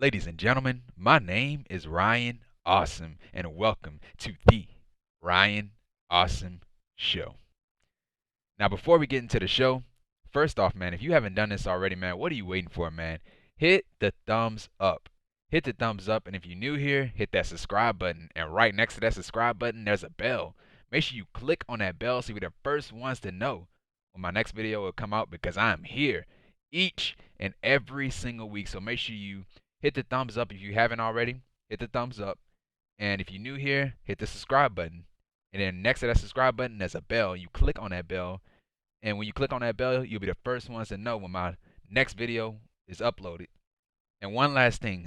Ladies and gentlemen, my name is Ryan Awesome, and welcome to the Ryan Awesome Show. Now, before we get into the show, first off, man, if you haven't done this already, man, what are you waiting for, man? Hit the thumbs up. Hit the thumbs up, and if you're new here, hit that subscribe button. And right next to that subscribe button, there's a bell. Make sure you click on that bell so you're the first ones to know when my next video will come out because I'm here each and every single week. So make sure you hit the thumbs up if you haven't already. Hit the thumbs up. And if you're new here, hit the subscribe button. And then next to that subscribe button, there's a bell. You click on that bell. And when you click on that bell, you'll be the first ones to know when my next video is uploaded. And one last thing,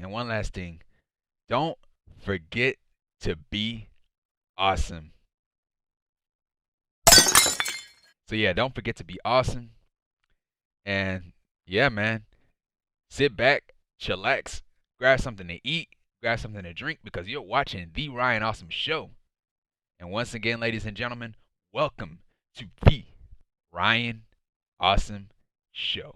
don't forget to be awesome. So yeah, don't forget to be awesome. And yeah, man, sit back, chillax, grab something to eat, grab something to drink because you're watching the Ryan Awesome Show. And once again, ladies and gentlemen, welcome to the Ryan Awesome Show.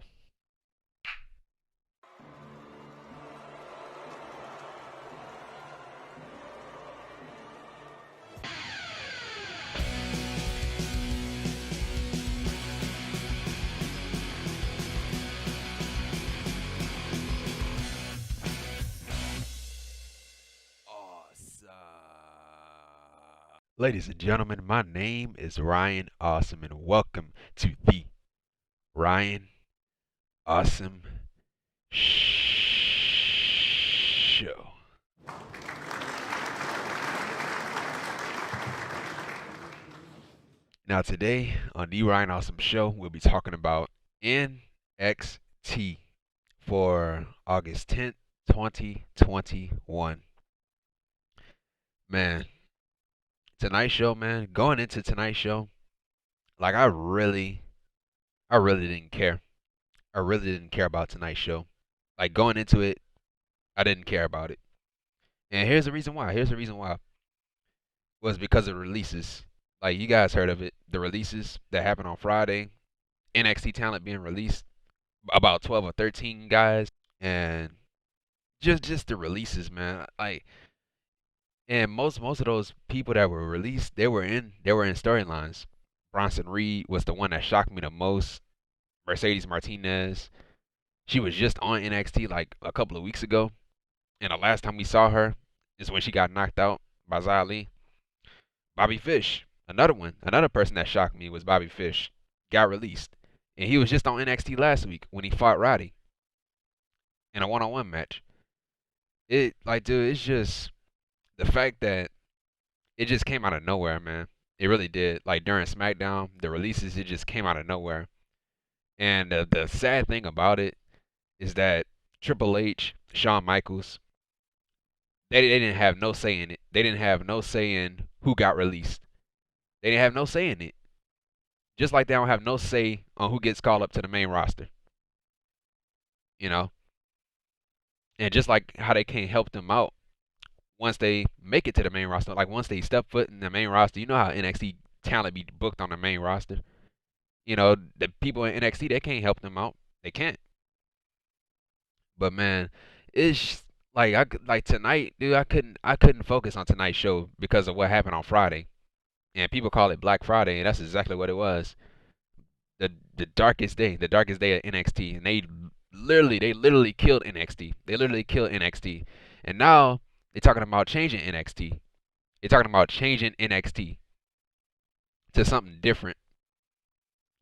Ladies and gentlemen, my name is Ryan Awesome, and welcome to the Ryan Awesome Show. Now, today on the Ryan Awesome Show, we'll be talking about NXT for August 10th, 2021. Man, tonight's show, man, going into tonight's show, like I really didn't care. I really didn't care about tonight's show. Like going into it, I didn't care about it. And here's the reason why. Was because of releases. Like you guys heard of it, the releases that happened on Friday, NXT talent being released, about 12 or 13 guys, and just the releases, man. Like, and most of those people that were released, they were in storylines. Bronson Reed was the one that shocked me the most. Mercedes Martinez, she was just on NXT like a couple of weeks ago, and the last time we saw her is when she got knocked out by Xia Li. Bobby Fish, another person that shocked me was Bobby Fish, got released, and he was just on NXT last week when he fought Roddy in a one-on-one match. It like, dude, it's just the fact that it just came out of nowhere, man. It really did. Like during SmackDown, the releases, it just came out of nowhere. And the sad thing about it is that Triple H, Shawn Michaels, they didn't have no say in it. They didn't have no say in who got released. They didn't have no say in it. Just like they don't have no say on who gets called up to the main roster. You know? And just like how they can't help them out once they make it to the main roster, like once they step foot in the main roster, you know how NXT talent be booked on the main roster. You know, the people in NXT, they can't help them out. They can't. But man, it's like tonight, dude, I couldn't focus on tonight's show because of what happened on Friday. And people call it Black Friday, and that's exactly what it was. The darkest day of NXT, and they literally killed NXT. They literally killed NXT. And now they're talking about changing NXT. They're talking about changing NXT to something different.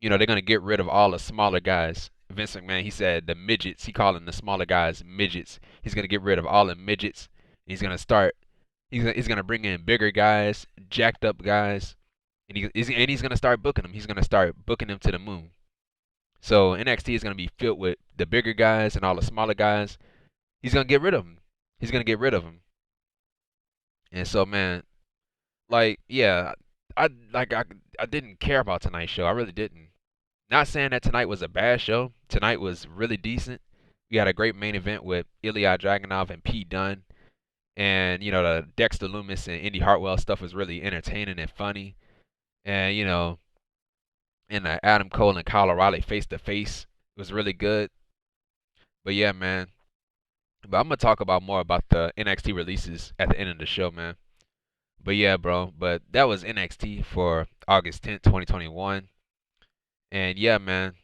You know, they're gonna get rid of all the smaller guys. Vince McMahon, he said the midgets. He calling the smaller guys midgets. He's gonna get rid of all the midgets. He's gonna start. He's gonna bring in bigger guys, jacked up guys, and he's gonna start booking them. He's gonna start booking them to the moon. So NXT is gonna be filled with the bigger guys and all the smaller guys. He's gonna get rid of them. He's gonna get rid of them. And so, man, like, yeah, I didn't care about tonight's show. I really didn't. Not saying that tonight was a bad show. Tonight was really decent. We had a great main event with Ilja Dragunov and Pete Dunne. And, you know, the Dexter Lumis and Indi Hartwell stuff was really entertaining and funny. And, you know, and Adam Cole and Kyle O'Reilly face to face was really good. But yeah, man, But I'm gonna talk about more about the NXT releases at the end of the show, man. But yeah, bro. But that was NXT for August 10th, 2021. And yeah, man.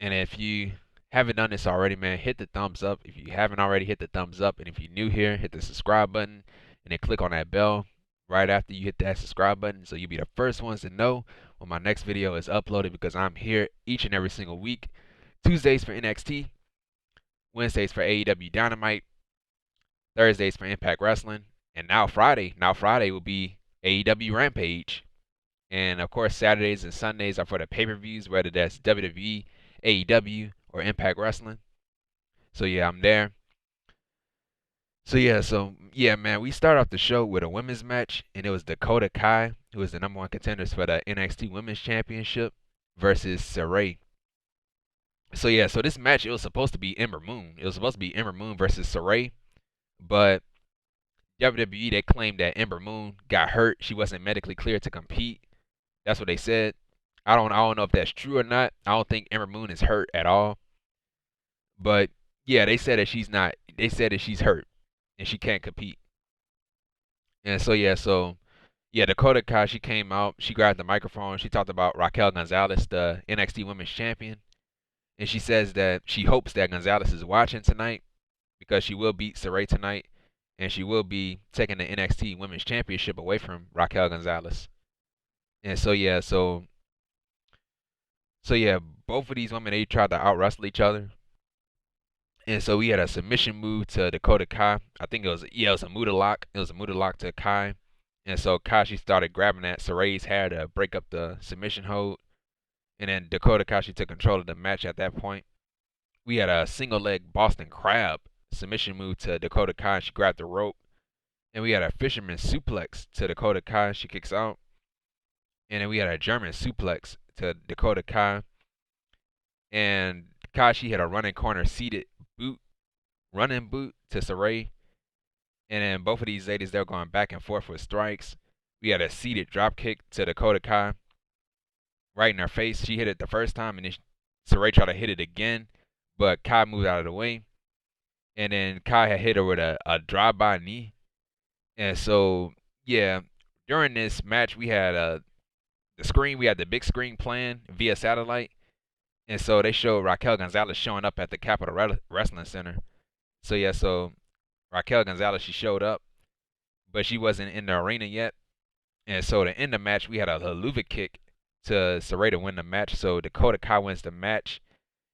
And if you haven't done this already, man, hit the thumbs up. If you haven't already, hit the thumbs up. And if you're new here, hit the subscribe button and then click on that bell right after you hit that subscribe button so you'll be the first ones to know when my next video is uploaded, because I'm here each and every single week. Tuesdays for NXT, Wednesdays for AEW Dynamite, Thursdays for Impact Wrestling, and now Friday. Now Friday will be AEW Rampage. And of course, Saturdays and Sundays are for the pay-per-views, whether that's WWE, AEW, or Impact Wrestling. So yeah, I'm there. So yeah, man, we start off the show with a women's match, and it was Dakota Kai, who is the #1 contenders for the NXT Women's Championship, versus Sarray. So yeah, so this match, it was supposed to be Ember Moon. It was supposed to be Ember Moon versus Sarray, but WWE, they claimed that Ember Moon got hurt. She wasn't medically cleared to compete. That's what they said. I don't know if that's true or not. I don't think Ember Moon is hurt at all. But yeah, they said that she's not. They said that she's hurt and she can't compete. And so yeah, Dakota Kai, she came out. She grabbed the microphone. She talked about Raquel Gonzalez, the NXT Women's Champion, and she says that she hopes that Gonzalez is watching tonight because she will beat Sarray tonight, and she will be taking the NXT Women's Championship away from Raquel Gonzalez. And so yeah, both of these women, they tried to out wrestle each other. And so we had a submission move to Dakota Kai. I think it was a Muda lock. It was a Muda lock to Kai. And so Kai, she started grabbing at Sarray's hair to break up the submission hold. And then Dakota Kai, she took control of the match at that point. We had a single leg Boston Crab submission move to Dakota Kai. She grabbed the rope. And we had a fisherman suplex to Dakota Kai. She kicks out. And then we had a German suplex to Dakota Kai. And Kai, she had a running corner seated running boot to Sarray. And then both of these ladies, they're going back and forth with strikes. We had a seated drop kick to Dakota Kai right in her face. She hit it the first time, and then Sarray tried to hit it again, but Kai moved out of the way. And then Kai had hit her with a drive-by knee. And so, yeah, during this match, we had the big screen playing via satellite. And so they showed Raquel Gonzalez showing up at the Capitol Wrestling Center. So yeah, so Raquel Gonzalez, she showed up, but she wasn't in the arena yet. And so to end the match, we had a Helluva kick to Sarray to win the match. So Dakota Kai wins the match.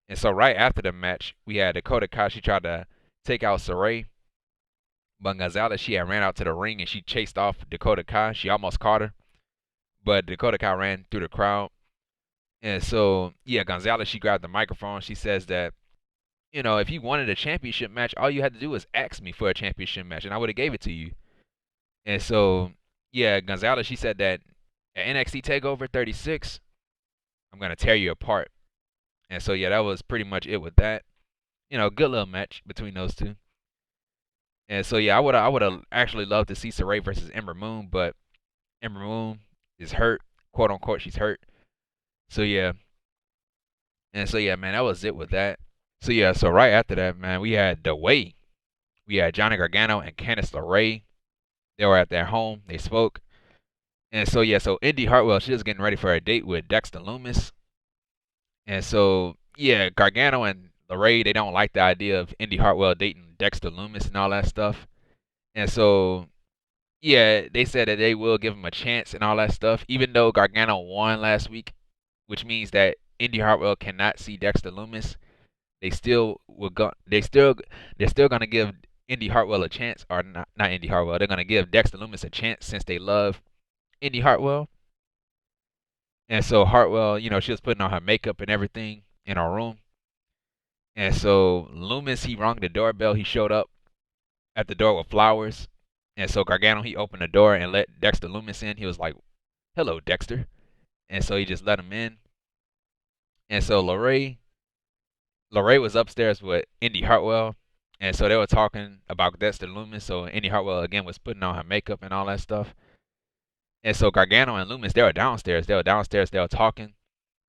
And so right after the match, we had Dakota Kai. She tried to take out Sarray, but Gonzalez, she had ran out to the ring and she chased off Dakota Kai. She almost caught her, but Dakota Kai ran through the crowd. And so, yeah, Gonzalez, she grabbed the microphone. She says that, you know, if you wanted a championship match, all you had to do was ask me for a championship match, and I would have gave it to you. And so, yeah, Gonzalez, she said that at NXT TakeOver 36, I'm going to tear you apart. And so, yeah, that was pretty much it with that. You know, good little match between those two. And so, yeah, I would have actually loved to see Sarray versus Ember Moon, but Ember Moon is hurt, quote unquote, she's hurt. So yeah. And so yeah, man, that was it with that. So yeah, so right after that, man, we had The Way. We had Johnny Gargano and Candice LeRae. They were at their home. They spoke. And so yeah, so Indi Hartwell, she was getting ready for a date with Dexter Lumis. And so yeah, Gargano and LeRae, they don't like the idea of Indi Hartwell dating Dexter Lumis and all that stuff. And so yeah, they said that they will give him a chance and all that stuff, even though Gargano won last week, which means that Indi Hartwell cannot see Dexter Lumis. They're still gonna give Indi Hartwell a chance, or not Indi Hartwell. They're gonna give Dexter Lumis a chance since they love Indi Hartwell. And so Hartwell, you know, she was putting on her makeup and everything in her room. And so Lumis, he rang the doorbell. He showed up at the door with flowers. And so Gargano, he opened the door and let Dexter Lumis in. He was like, "Hello, Dexter." And so he just let him in. And so LeRae was upstairs with Indi Hartwell. And so they were talking about Dexter Lumis. So Indi Hartwell, again, was putting on her makeup and all that stuff. And so Gargano and Lumis, they were downstairs. They were talking.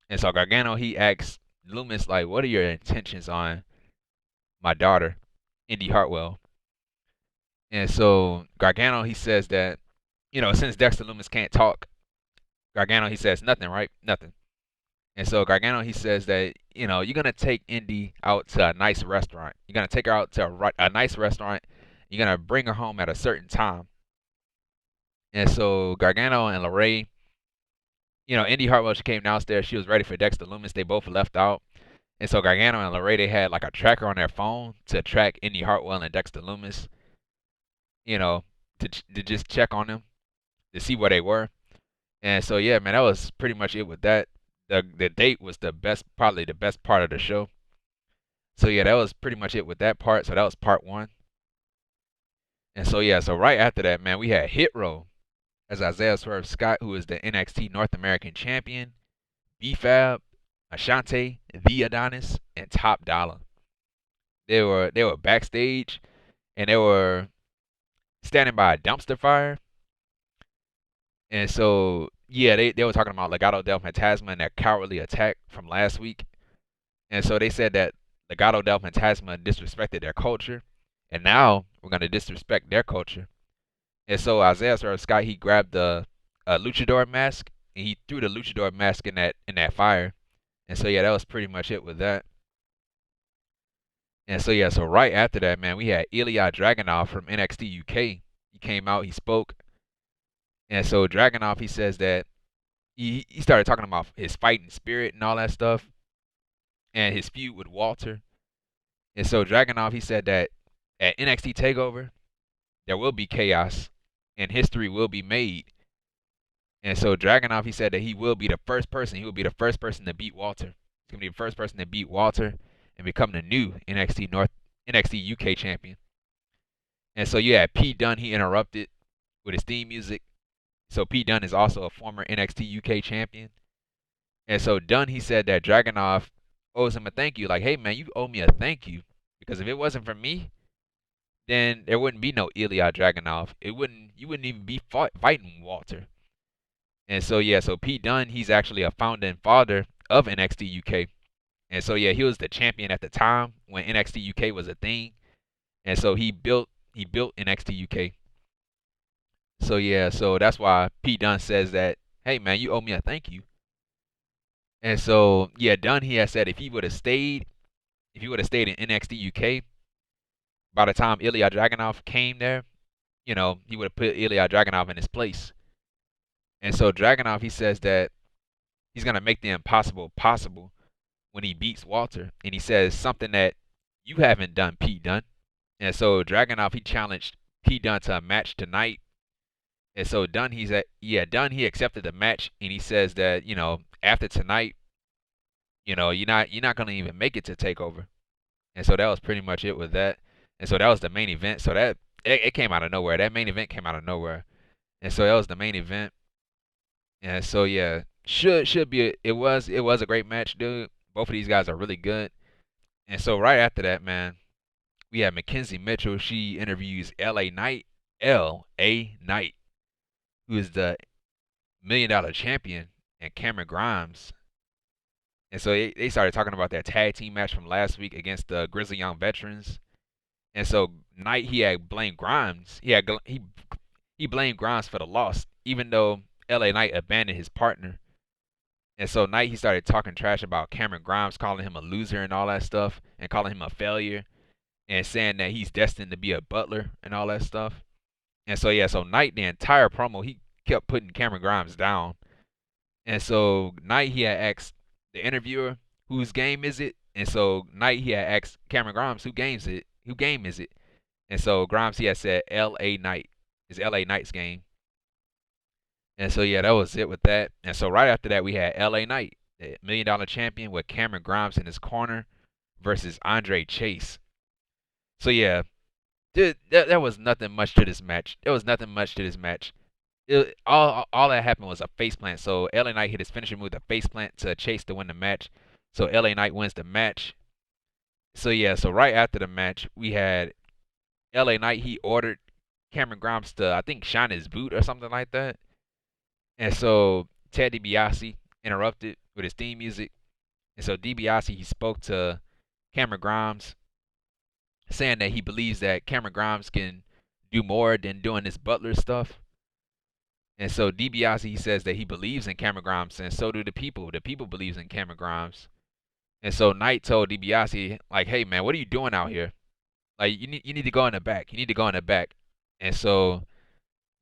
And so Gargano, he asked Lumis, like, "What are your intentions on my daughter, Indi Hartwell. And so Gargano, he says that, since Dexter Lumis can't talk, Gargano, he says nothing, right? Nothing. And so Gargano, he says that, you're going to take Indi out to a nice restaurant. You're going to take her out to a nice restaurant. You're going to bring her home at a certain time. And so Gargano and LeRae, Indi Hartwell, she came downstairs. She was ready for Dexter Lumis. They both left out. And so Gargano and LeRae, they had like a tracker on their phone to track Indi Hartwell and Dexter Lumis, to just check on them, to see where they were. And so, yeah, man, that was pretty much it with that. The date was probably the best part of the show. So, yeah, that was pretty much it with that part. So that was part 1. And so, yeah, so right after that, man, we had Hit Row as Isaiah Swerve Scott, who is the NXT North American Champion, B-Fab, Ashante, the Adonis, and Top Dolla. They were backstage, and they were standing by a dumpster fire. And so, yeah, they were talking about Legado del Fantasma and their cowardly attack from last week. And so they said that Legado del Fantasma disrespected their culture, and now we're going to disrespect their culture. And so Isaiah Scott, he grabbed a luchador mask, and he threw the luchador mask in that fire. And so, yeah, that was pretty much it with that. And so, yeah, so right after that, man, we had Ilja Dragunov from NXT UK. He came out, he spoke. And so Dragunov, he says that he started talking about his fighting spirit and all that stuff, and his feud with Walter. And so Dragunov, he said that at NXT TakeOver, there will be chaos, and history will be made. And so Dragunov, he said that he will be the first person. He will be the first person to beat Walter. He's gonna be the first person to beat Walter and become the new NXT UK champion. And so you had P. Dunne, he interrupted with his theme music. So P. Dunne is also a former NXT UK champion. And so Dunne, he said that Dragunov owes him a thank you. Like, hey, man, you owe me a thank you. Because if it wasn't for me, then there wouldn't be no Ilja Dragunov. You wouldn't even be fighting Walter. And so, yeah, so P. Dunne, he's actually a founding father of NXT UK. And so, yeah, he was the champion at the time when NXT UK was a thing. And so he built NXT UK. So, yeah, so that's why P. Dunne says that, hey, man, you owe me a thank you. And so, yeah, Dunne, he has said if he would have stayed in NXT UK, by the time Ilja Dragunov came there, he would have put Ilja Dragunov in his place. And so Dragunov, he says that he's going to make the impossible possible when he beats Walter. And he says something that you haven't done, P. Dunne. And so Dragunov, he challenged P. Dunne to a match tonight. And so Dunne, Dunne, he accepted the match, and he says that, after tonight, you're not gonna even make it to TakeOver. And so that was pretty much it with that. And so that was the main event. So that it came out of nowhere. That main event came out of nowhere. And so that was the main event. And so yeah, it was a great match, dude. Both of these guys are really good. And so right after that, man, we have McKenzie Mitchell. She interviews LA Knight, who is the $1 Million champion, and Cameron Grimes. And so they started talking about their tag team match from last week against the Grizzly Young Veterans. And so Knight, he had blamed Grimes. He blamed Grimes for the loss, even though LA Knight abandoned his partner. And so Knight, he started talking trash about Cameron Grimes, calling him a loser and all that stuff, and calling him a failure, and saying that he's destined to be a butler and all that stuff. And so, yeah, so Knight, the entire promo, he kept putting Cameron Grimes down. And so Knight, he had asked the interviewer, whose game is it? And so Knight, he had asked Cameron Grimes, whose game is it? And so Grimes, he had said LA Knight. It's LA Knight's game. And so, yeah, that was it with that. And so right after that, we had LA Knight, the $1 Million champion, with Cameron Grimes in his corner versus Andre Chase. So, yeah, there was nothing much to this match. All that happened was a face plant. So LA Knight hit his finisher move, the face plant, to Chase to win the match. So LA Knight wins the match. So yeah, so right after the match, we had LA Knight. He ordered Cameron Grimes to, I think, shine his boot or something like that. And so Ted DiBiase interrupted with his theme music. And so DiBiase, he spoke to Cameron Grimes, saying that he believes that Cameron Grimes can do more than doing this Butler stuff. And so DiBiase says that he believes in Cameron Grimes, and so do the people. The people believes in Cameron Grimes. And so Knight told DiBiase, like, hey man, what are you doing out here? Like you need to go in the back. You need to go in the back. And so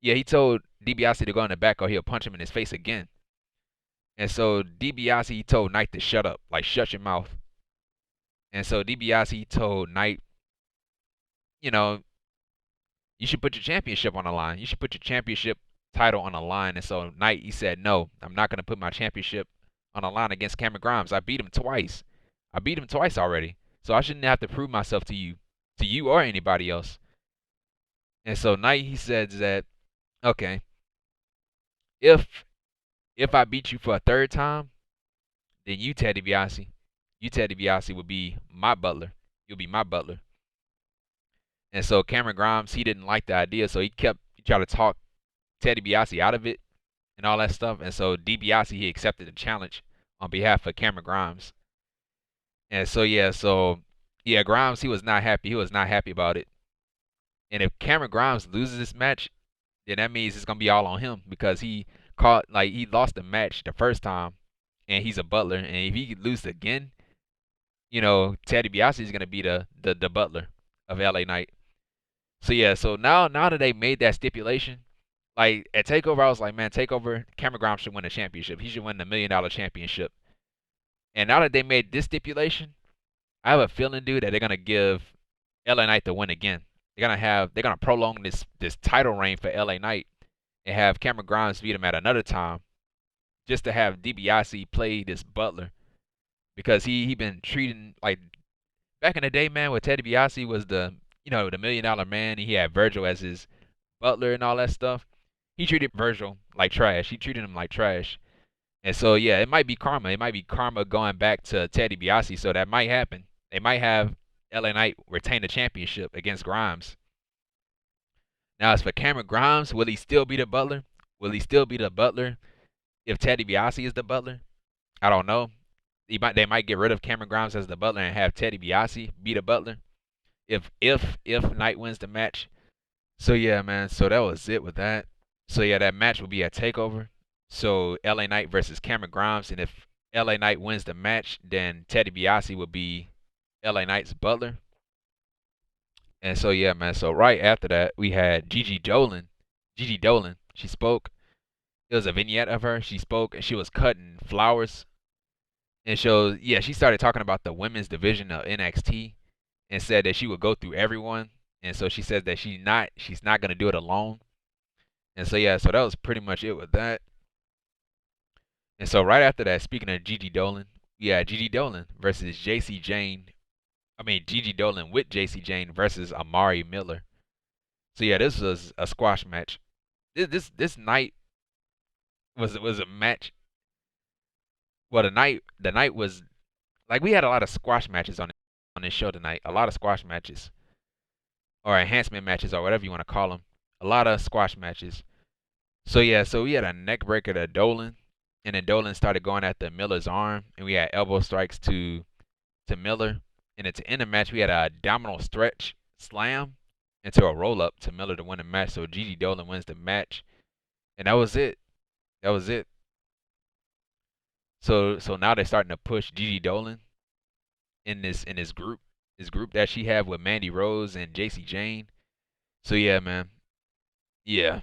yeah, he told DiBiase to go in the back or he'll punch him in his face again. And so DiBiase told Knight to shut up, like shut your mouth. And so DiBiase told Knight, you know, you should put your championship on the line. You should put your championship title on the line. And so Knight, he said, no, I'm not going to put my championship on the line against Cameron Grimes. I beat him twice. I beat him twice already. So I shouldn't have to prove myself to you or anybody else. And so Knight, he says that, okay, if I beat you for a third time, then you, Ted DiBiase would be my butler. You'll be my butler. And so Cameron Grimes, he didn't like the idea, so he tried to talk Ted DiBiase out of it and all that stuff. And so DiBiase, he accepted the challenge on behalf of Cameron Grimes. And so Grimes, he was not happy. He was not happy about it. And if Cameron Grimes loses this match, then that means it's gonna be all on him because he lost the match the first time, and he's a butler. And if he loses again, Ted DiBiase is gonna be the butler of LA Knight. So now that they made that stipulation, like at Takeover, I was like, man, Takeover, Cameron Grimes should win the championship. He should win the $1 million championship. And now that they made this stipulation, I have a feeling, dude, that they're gonna give LA Knight the win again. They're gonna prolong this title reign for LA Knight and have Cameron Grimes beat him at another time, just to have DiBiase play this butler, because he been treating, like, back in the day, man, where Ted DiBiase was the $1 million man, and he had Virgil as his butler and all that stuff. He treated Virgil like trash. He treated him like trash. And so yeah, it might be karma. It might be karma going back to Ted DiBiase. So that might happen. They might have LA Knight retain the championship against Grimes. Now, as for Cameron Grimes, will he still be the butler? Will he still be the butler if Ted DiBiase is the butler? I don't know. They might get rid of Cameron Grimes as the butler and have Ted DiBiase be the butler if Knight wins the match. So yeah, man. So that was it with that. So yeah, that match will be at Takeover. So LA Knight versus Cameron Grimes, and if LA Knight wins the match, then Ted DiBiase will be LA Knight's butler. And so yeah, man. So right after that, we had Gigi Dolin. Gigi Dolin. She spoke. It was a vignette of her. She spoke and she was cutting flowers. And so yeah, she started talking about the women's division of NXT and said that she would go through everyone. And so she said that she's not gonna do it alone. And so yeah, so that was pretty much it with that. And so right after that, speaking of Gigi Dolin, yeah, Gigi Dolin versus Jayne. Gigi Dolin with Jayne versus Amari Miller. So yeah, this was a squash match. This night was a match. Well, the night was, like, we had a lot of squash matches on this show tonight. A lot of squash matches, or enhancement matches, or whatever you want to call them. A lot of squash matches. So yeah, so we had a neck breaker to Dolin, and then Dolin started going after Miller's arm, and we had elbow strikes to Miller. And at the end of the match, we had a abdominal stretch slam into a roll up to Miller to win the match. So Gigi Dolin wins the match, and that was it. That was it. So now they're starting to push Gigi Dolin in this group that she have with Mandy Rose and Jacy Jayne. So yeah, man. Yeah.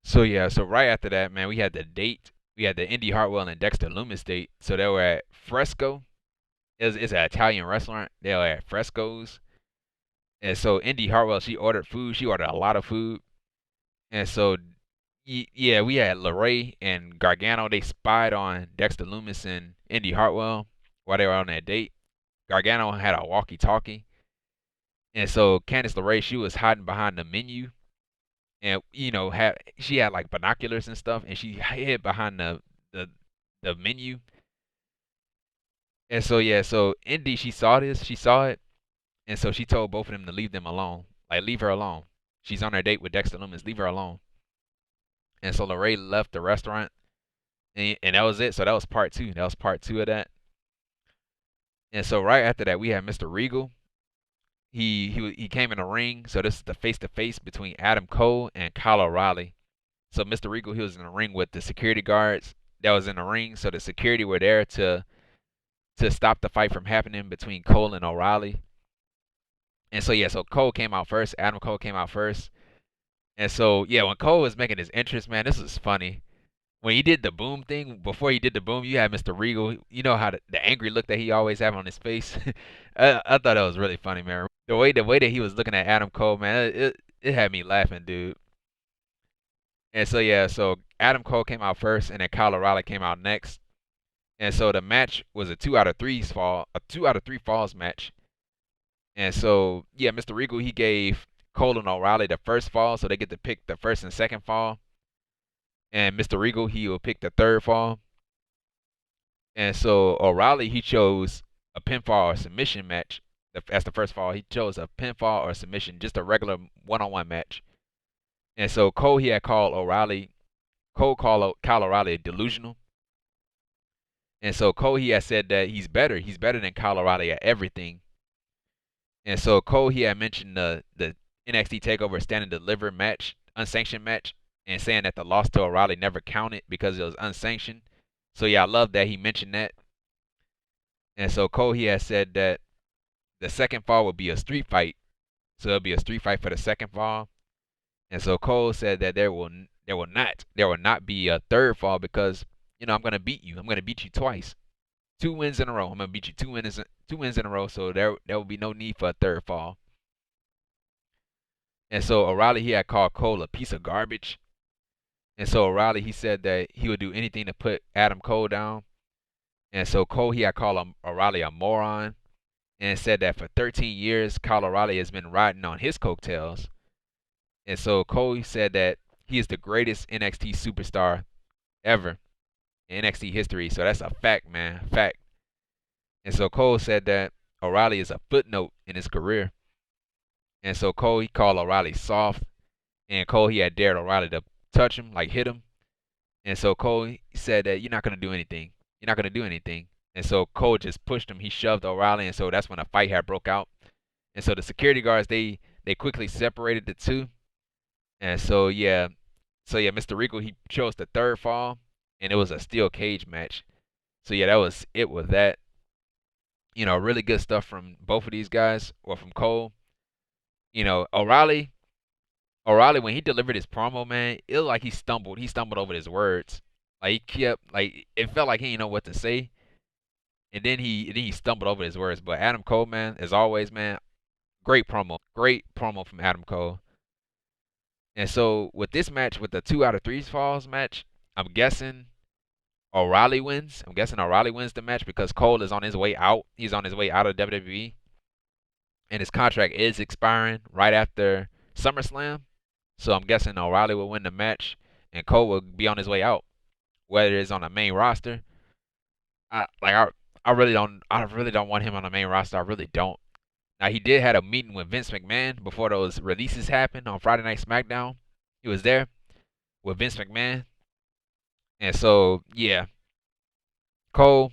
So yeah, so right after that, man, we had the date. We had the Indi Hartwell and Dexter Lumis date. So they were at Fresco. It's an Italian restaurant. They were at Fresco's. And so Indi Hartwell, she ordered food. She ordered a lot of food. And so yeah, we had LeRae and Gargano. They spied on Dexter Lumis and Indi Hartwell while they were on that date. Gargano had a walkie-talkie. And so Candice LeRae, she was hiding behind the menu. And she had like binoculars and stuff, and she hid behind the menu. And so yeah, so Indi, she saw it, and so she told both of them to leave them alone, like leave her alone. She's on her date with Dexter Lumis, leave her alone. And so LeRae left the restaurant, and that was it. So that was part two. That was part two of that. And so right after that, we had Mr. Regal. He came in the ring. So this is the face-to-face between Adam Cole and Kyle O'Reilly. So Mr. Regal, he was in the ring with the security guards that was in the ring. So the security were there to stop the fight from happening between Cole and O'Reilly. And so yeah, so Cole came out first. Adam Cole came out first. And so yeah, when Cole was making his entrance, man, this was funny. When he did the boom thing, before he did the boom, you had Mr. Regal. You know how the angry look that he always have on his face. I thought that was really funny, man. The way that he was looking at Adam Cole, man, it had me laughing, dude. And so yeah, so Adam Cole came out first, and then Kyle O'Reilly came out next. And so the match was a 2 out of 3 falls match. And so yeah, Mr. Regal, he gave Cole and O'Reilly the first fall, so they get to pick the first and second fall. And Mr. Regal, he will pick the third fall. And so O'Reilly, he chose a pinfall or submission match. As the first fall, he chose a pinfall or submission, just a regular one-on-one match. And so Cole, he had called O'Reilly, Cole called Kyle O'Reilly delusional. And so Cole, he had said that he's better. He's better than Kyle O'Reilly at everything. And so Cole, he had mentioned the NXT Takeover Stand and Deliver match, unsanctioned match, and saying that the loss to O'Reilly never counted because it was unsanctioned. So yeah, I love that he mentioned that. And so Cole, he had said that the second fall would be a street fight. So it'll be a street fight for the second fall. And so Cole said that there will not be a third fall because I'm gonna beat you. I'm gonna beat you twice, 2 wins in a row. I'm gonna beat you 2 wins in a row. So there will be no need for a third fall. And so O'Reilly, he had called Cole a piece of garbage. And so O'Reilly, he said that he would do anything to put Adam Cole down. And so Cole, he had called O'Reilly a moron and said that for 13 years, Kyle O'Reilly has been riding on his coattails. And so Cole said that he is the greatest NXT superstar ever in NXT history. So that's a fact, man. Fact. And so Cole said that O'Reilly is a footnote in his career. And so Cole, he called O'Reilly soft. And Cole, he had dared O'Reilly to touch him, like hit him. And so Cole, he said that you're not going to do anything. You're not going to do anything. And so Cole just pushed him. He shoved O'Reilly. And so that's when a fight had broke out. And so the security guards, they quickly separated the two. And so yeah, Mr. Regal, he chose the third fall, and it was a steel cage match. So yeah, that was it with that. Really good stuff from both of these guys, or from Cole. O'Reilly when he delivered his promo, man, it looked like he stumbled. He stumbled over his words. Like he kept it felt like he didn't know what to say, and then he stumbled over his words. But Adam Cole, man, as always, man, great promo from Adam Cole. And so with this match, with the 2 out of 3 falls match, I'm guessing O'Reilly wins. I'm guessing O'Reilly wins the match because Cole is on his way out. He's on his way out of WWE. And his contract is expiring right after SummerSlam. So I'm guessing O'Reilly will win the match and Cole will be on his way out. Whether it's on the main roster. I really don't want him on the main roster. I really don't. Now, he did have a meeting with Vince McMahon before those releases happened on Friday Night SmackDown. He was there with Vince McMahon. And so, yeah, Cole,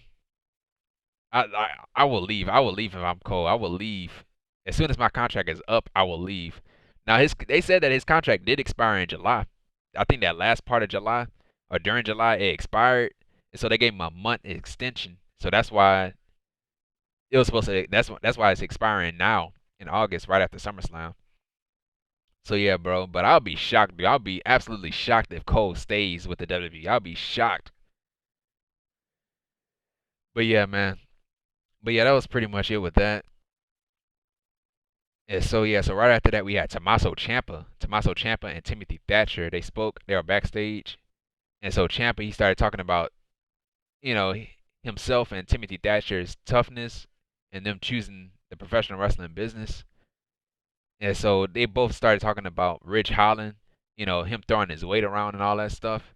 I will leave. I will leave if I'm Cole. I will leave. As soon as my contract is up, I will leave. Now, they said that his contract did expire in July. I think that last part of July, or during July, it expired. And so they gave him a month extension. So that's why it was supposed to. That's why it's expiring now in August, right after SummerSlam. So yeah, bro. But I'll be shocked, dude. I'll be absolutely shocked if Cole stays with the WWE. I'll be shocked. But yeah, man. But yeah, that was pretty much it with that. And so yeah, so right after that we had Tommaso Ciampa and Timothy Thatcher. They spoke. They were backstage, and so Ciampa, he started talking about, you know, himself and Timothy Thatcher's toughness and them choosing the professional wrestling business. And so they both started talking about Ridge Holland, him throwing his weight around and all that stuff.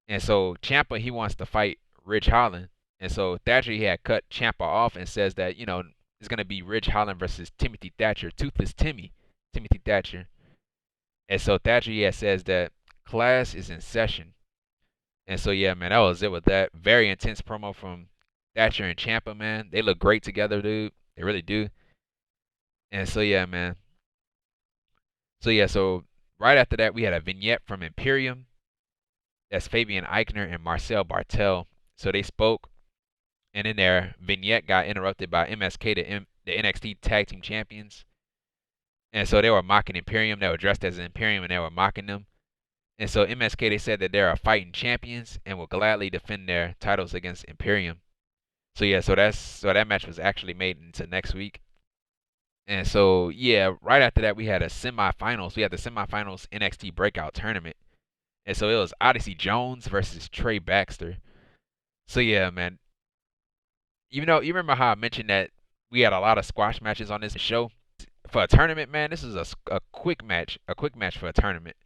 And so Ciampa, he wants to fight Ridge Holland. And so Thatcher, he had cut Ciampa off and says that, it's going to be Ridge Holland versus Timothy Thatcher, Toothless Timothy Thatcher. And so Thatcher, he says that class is in session. And so, yeah, man, that was it with that. Very intense promo from Thatcher and Ciampa, man. They look great together, dude. They really do. And so yeah, man. So right after that we had a vignette from Imperium. That's Fabian Eichner and Marcel Bartel. So they spoke, and in their vignette got interrupted by MSK, the NXT Tag Team Champions. And so they were mocking Imperium. They were dressed as Imperium, and they were mocking them. And so MSK, they said that they're fighting champions and will gladly defend their titles against Imperium. So yeah, so that match was actually made into next week. And so yeah, right after that we had a semifinals. We had the semifinals NXT Breakout Tournament. And so it was Odyssey Jones versus Trey Baxter. So yeah, man. You remember how I mentioned that we had a lot of squash matches on this show for a tournament, man. This is a quick match for a tournament.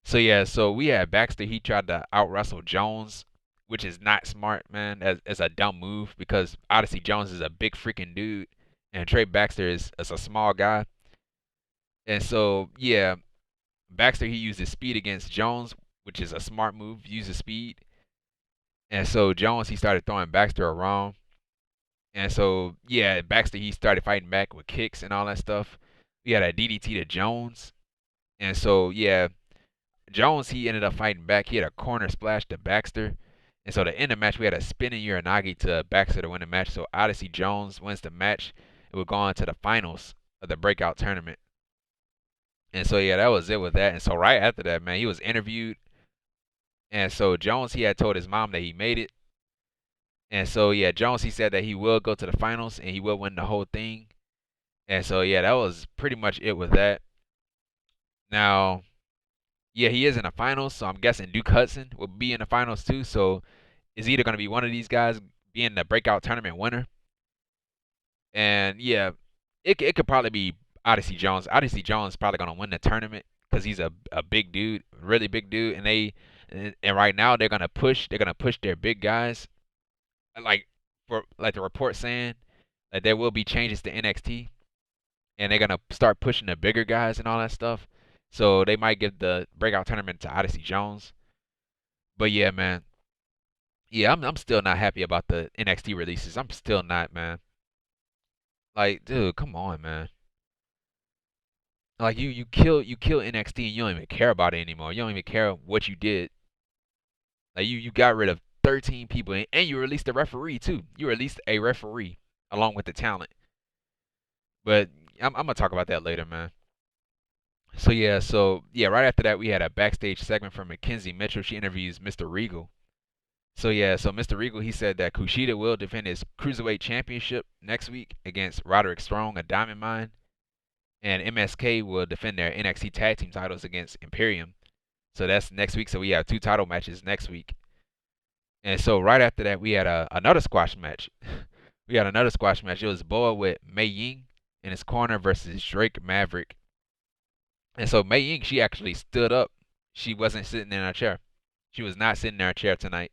So yeah, so we had Baxter. He tried to out wrestle Jones, which is not smart, man. As a dumb move because Odyssey Jones is a big freaking dude, and Trey Baxter is a small guy. And so yeah, Baxter he used his speed against Jones, which is a smart move. Use his speed, and so Jones he started throwing Baxter around, and so yeah, Baxter he started fighting back with kicks and all that stuff. We had a DDT to Jones, and so yeah. Jones, he ended up fighting back. He had a corner splash to Baxter. And so to end the match, we had a spinning Uranagi to Baxter to win the match. So Odyssey Jones wins the match. It would go on to the finals of the breakout tournament. And so, yeah, that was it with that. And so right after that, man, he was interviewed. And so Jones, he had told his mom that he made it. And so, yeah, Jones, he said that he will go to the finals and he will win the whole thing. And so, yeah, that was pretty much it with that. Now, yeah, he is in the finals, so I'm guessing Duke Hudson will be in the finals too. So it's either going to be one of these guys being the breakout tournament winner. And yeah, it could probably be Odyssey Jones. Odyssey Jones is probably going to win the tournament because he's a big dude, really big dude. And right now they're going to push their big guys. Like the report saying that there will be changes to NXT and they're going to start pushing the bigger guys and all that stuff. So they might give the breakout tournament to Odyssey Jones. But yeah, man. Yeah, I'm still not happy about the NXT releases. I'm still not, man. Like, dude, come on, man. Like you kill NXT and you don't even care about it anymore. You don't even care what you did. Like you got rid of 13 people and you released a referee too. You released a referee along with the talent. But I'm gonna talk about that later, man. So yeah, right after that we had a backstage segment from McKenzie Mitchell. She interviews Mr. Regal. So yeah, so Mr. Regal he said that Kushida will defend his cruiserweight championship next week against Roderick Strong, a Diamond Mine, and MSK will defend their NXT tag team titles against Imperium. So that's next week. So we have 2 title matches next week. And so right after that we had another squash match. We had another squash match. It was Boa with Mei Ying in his corner versus Drake Maverick. And so Mei Ying, she actually stood up. She wasn't sitting in her chair. She was not sitting in her chair tonight.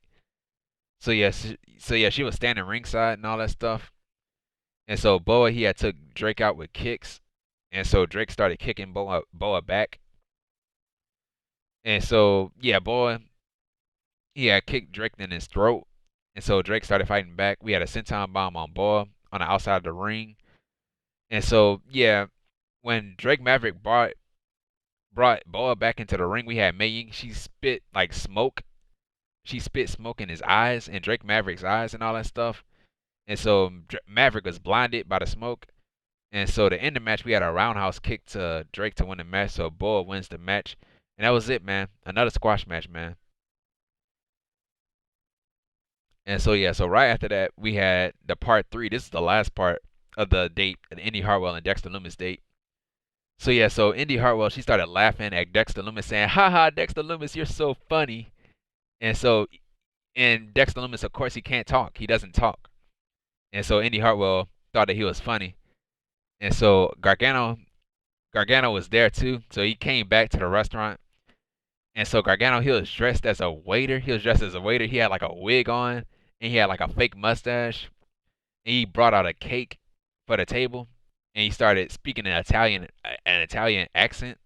So yeah, she was standing ringside and all that stuff. And so Boa, he had took Drake out with kicks. And so Drake started kicking Boa back. And so, yeah, Boa, he had kicked Drake in his throat. And so Drake started fighting back. We had a senton bomb on Boa on the outside of the ring. And so, yeah, when Drake Maverick brought Boa back into the ring, we had Mei Ying. She spit like smoke. She spit smoke in his eyes and Drake Maverick's eyes and all that stuff. And so Maverick was blinded by the smoke. And so to end the match, we had a roundhouse kick to Drake to win the match. So Boa wins the match. And that was it, man. Another squash match, man. And so, yeah, so right after that, we had the part 3. This is the last part of the date, the Indi Hartwell and Dexter Lumis date. So, yeah, so Indi Hartwell, she started laughing at Dexter Lumis saying, haha, Dexter Lumis, you're so funny. And so, and Dexter Lumis, of course, he can't talk. He doesn't talk. And so Indi Hartwell thought that he was funny. And so Gargano was there too. So he came back to the restaurant. And so Gargano, he was dressed as a waiter. He had like a wig on and he had like a fake mustache. And he brought out a cake for the table and he started speaking an Italian accent.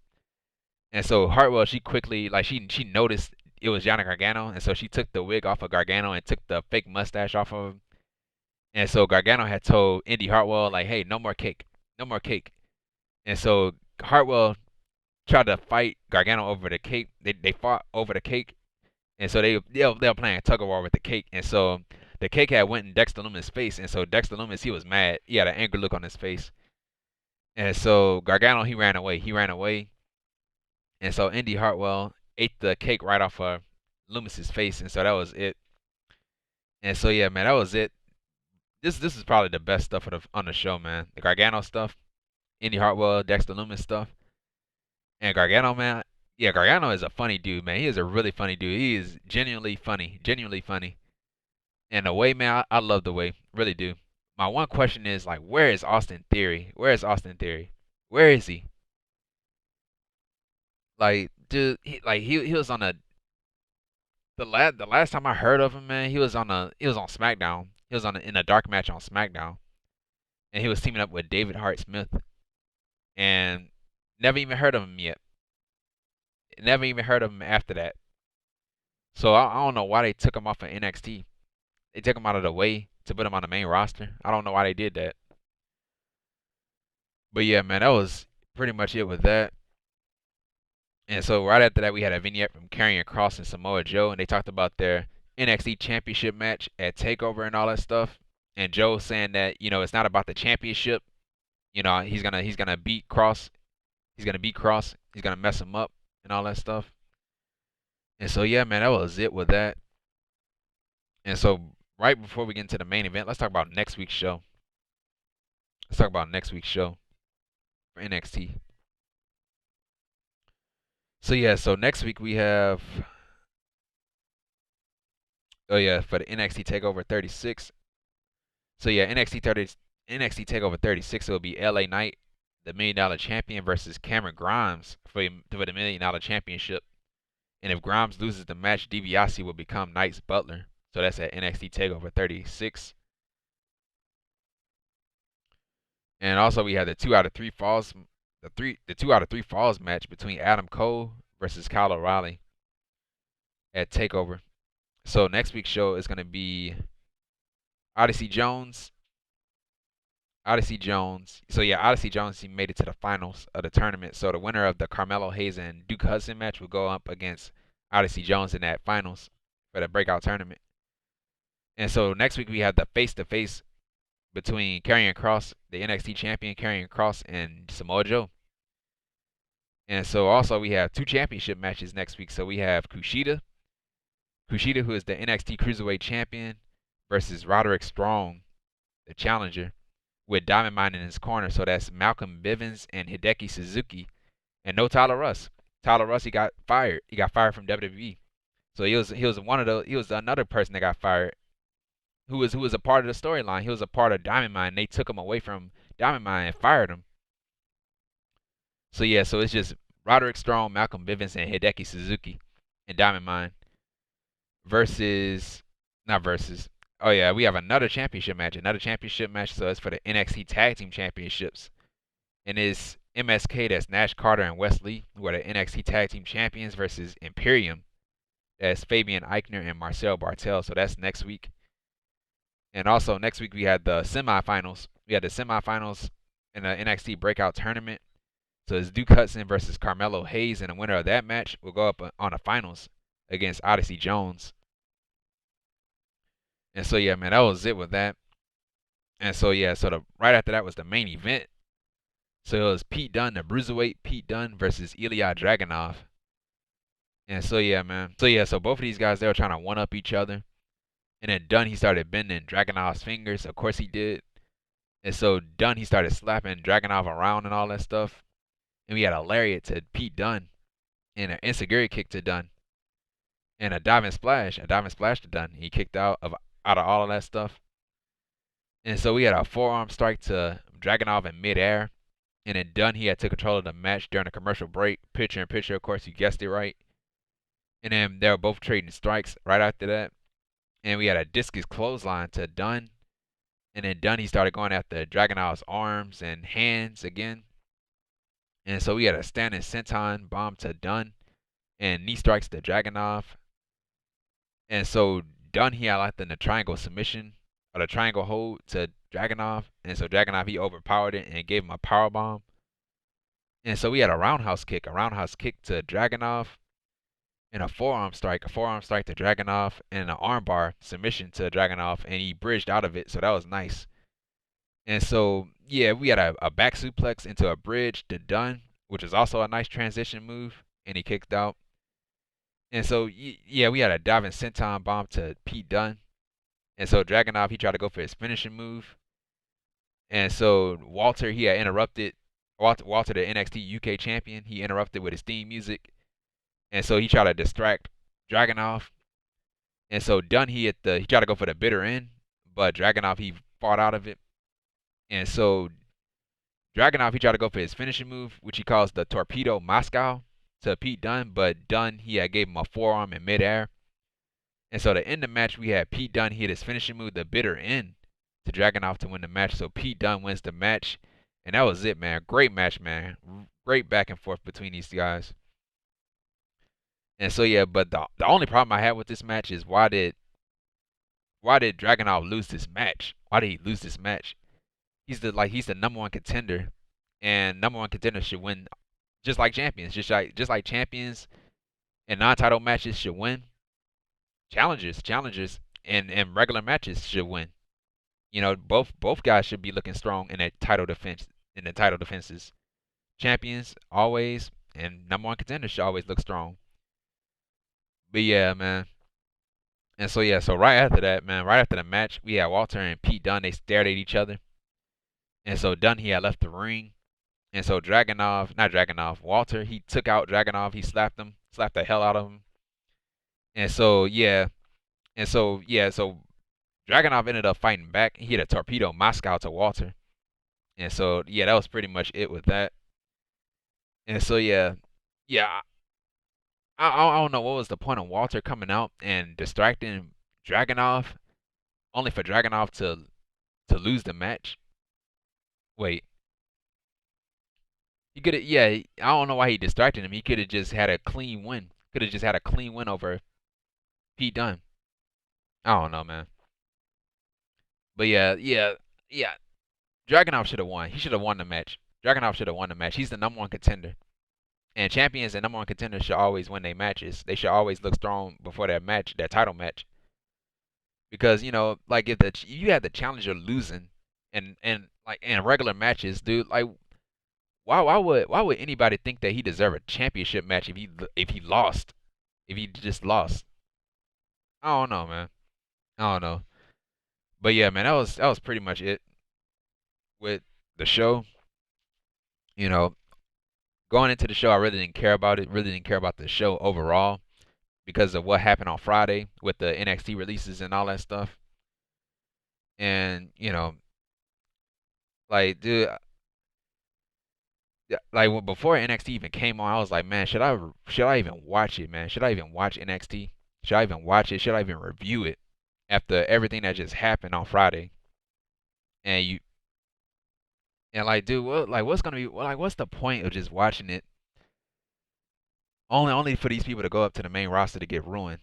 And so Hartwell, she quickly she noticed it was Johnny Gargano, and so she took the wig off of Gargano and took the fake mustache off of him. And so Gargano had told Indi Hartwell, like, hey, no more cake. No more cake. And so Hartwell tried to fight Gargano over the cake. They fought over the cake. And so they were playing tug of war with the cake. And so the cake had went in Dexter Lumis' face. And so Dexter Lumis, he was mad. He had an angry look on his face. And so Gargano, he ran away. He ran away. And so Indi Hartwell ate the cake right off of Lumis' face. And so that was it. And so yeah, man, that was it. This is probably the best stuff on the show, man. The Gargano stuff, Indi Hartwell, Dexter Lumis stuff, and Gargano, man. Yeah, Gargano is a funny dude, man. He is a really funny dude. He is genuinely funny, genuinely funny. And the way, man, I love the way, really do. My one question is like, where is Austin Theory? Where is Austin Theory? Where is he? Like, dude, he was on the last time I heard of him, man, he was on SmackDown. He was in a dark match on SmackDown, and he was teaming up with David Hart Smith, and never even heard of him yet. Never even heard of him after that. So I don't know why they took him off of NXT. They took him out of the way to put him on the main roster. I don't know why they did that. But yeah, man, that was pretty much it with that. And so right after that, we had a vignette from Karrion Kross and Samoa Joe, and they talked about their NXT Championship match at Takeover and all that stuff. And Joe saying that it's not about the championship. He's gonna beat Kross. He's gonna beat Kross. He's gonna mess him up and all that stuff. And so yeah, man, that was it with that. And so right before we get into the main event, let's talk about next week's show. Let's talk about next week's show for NXT. So yeah, so next week we have for the NXT Takeover 36. So yeah, NXT Takeover 36 it will be LA Knight, the $1 Million Champion, versus Cameron Grimes for the $1 Million Championship. And if Grimes loses the match, DiBiase will become Knight's butler. So that's at NXT Takeover 36. And also we have the 2 out of 3 falls, the 2 out of 3 falls match between Adam Cole versus Kyle O'Reilly at Takeover. So next week's show is going to be Odyssey Jones. So yeah, Odyssey Jones, he made it to the finals of the tournament. So the winner of the Carmelo Hayes and Duke Hudson match will go up against Odyssey Jones in that finals for the breakout tournament. And so next week we have the face-to-face between Karrion Kross, the NXT champion Karrion Kross, and Samoa Joe. And so also we have 2 championship matches next week. So we have Kushida, who is the NXT Cruiserweight champion, versus Roderick Strong, the challenger, with Diamond Mine in his corner. So that's Malcolm Bivens and Hideki Suzuki, and no Tyler Russ. Tyler Russ, he got fired. He got fired from WWE. So he was another person that got fired, who was a part of the storyline. He was a part of Diamond Mine. They took him away from Diamond Mine and fired him. So yeah, so it's just Roderick Strong, Malcolm Bivens, and Hideki Suzuki in Diamond Mine not versus. Oh yeah, we have another championship match. So it's for the NXT Tag Team Championships, and it's MSK, that's Nash Carter and Wes Lee, who are the NXT Tag Team Champions, versus Imperium, that's Fabian Eichner and Marcel Bartel. So that's next week. And also next week we had the semifinals. In the NXT Breakout Tournament. So it's Duke Hudson versus Carmelo Hayes, and the winner of that match will go up on the finals against Odyssey Jones. And so yeah, man, that was it with that. And so yeah, so right after that was the main event. So it was Pete Dunne, the Bruiserweight Pete Dunne, versus Ilja Dragunov. And so yeah, man. So both of these guys, they were trying to one up each other. And then Dunne, he started bending Dragunov's fingers. Of course he did. And so Dunne, he started slapping Dragunov around and all that stuff. And we had a lariat to Pete Dunne, and an enziguri kick to Dunne, and a diving splash to Dunne. He kicked out of all of that stuff. And so we had a forearm strike to Dragunov in midair. And then Dunne, he had took control of the match during a commercial break. Picture in picture, of course, you guessed it right. And then they were both trading strikes right after that. And we had a discus clothesline to Dunne. And then Dunne, he started going after Dragunov's arms and hands again. And so we had a standing senton bomb to Dunne and knee strikes to Dragunov. And so Dunne, he highlighted the triangle submission or the triangle hold to Dragunov, and so Dragunov he overpowered it and gave him a power bomb. And so we had a roundhouse kick to Dragunov, and a forearm strike to Dragunov, and an armbar submission to Dragunov, and he bridged out of it, so that was nice. And so yeah, we had a back suplex into a bridge to Dunne, which is also a nice transition move, and he kicked out. And so yeah, we had a diving senton bomb to Pete Dunne, and so Dragunov he tried to go for his finishing move, and so Walter he had interrupted. Walter, the NXT UK champion, he interrupted with his theme music, and so he tried to distract Dragunov. And so Dunne he tried to go for the bitter end, but Dragunov he fought out of it. And so Dragunov he tried to go for his finishing move, which he calls the Torpedo Moscow to Pete Dunne, but Dunne he had gave him a forearm in midair. And so to end the match, we had Pete Dunne hit his finishing move, the bitter end, to Dragunov to win the match. So Pete Dunne wins the match, and that was it, man. Great match, man. Great back and forth between these guys. And so yeah, but the only problem I had with this match is why did Dragunov lose this match? Why did he lose this match? He's the number one contender, and number one contender should win, just like champions, just like champions and non-title matches should win. Challengers, and regular matches should win. You know, both guys should be looking strong in the title defenses. Champions always, and number one contenders should always look strong. But yeah, man. And so yeah, so right after that, man, right after the match, we had Walter and Pete Dunne. They stared at each other, and so Dunne he had left the ring, and so Walter he took out Dragunov. He slapped the hell out of him, and so yeah, so Dragunov ended up fighting back. He hit a torpedo Moscow to Walter, and so yeah, that was pretty much it with that. And so yeah, I don't know what was the point of Walter coming out and distracting Dragunov, only for Dragunov to lose the match. Wait, he could have, yeah, I don't know why he distracted him. He could have just had a clean win. Could have just had a clean win over Pete Dunne. I don't know, man. But yeah. Dragunov should have won. He should have won the match. Dragunov should have won the match. He's the number one contender. And champions and number one contenders should always win their matches. They should always look strong before their match, their title match. Because, you know, like if you had the challenger losing and like in regular matches, dude, like why would anybody think that he deserved a championship match if he lost? If he just lost? I don't know, man. I don't know. But yeah, man, that was pretty much it with the show. You know, going into the show, I really didn't care about it. Really didn't care about the show overall because of what happened on Friday with the NXT releases and all that stuff. And you know, like, dude, like before NXT even came on, I was like, man, should I even watch it, man? Should I even watch NXT? Should I even watch it? Should I even review it after everything that just happened on Friday? And like, dude, what's gonna be like? What's the point of just watching it? Only for these people to go up to the main roster to get ruined.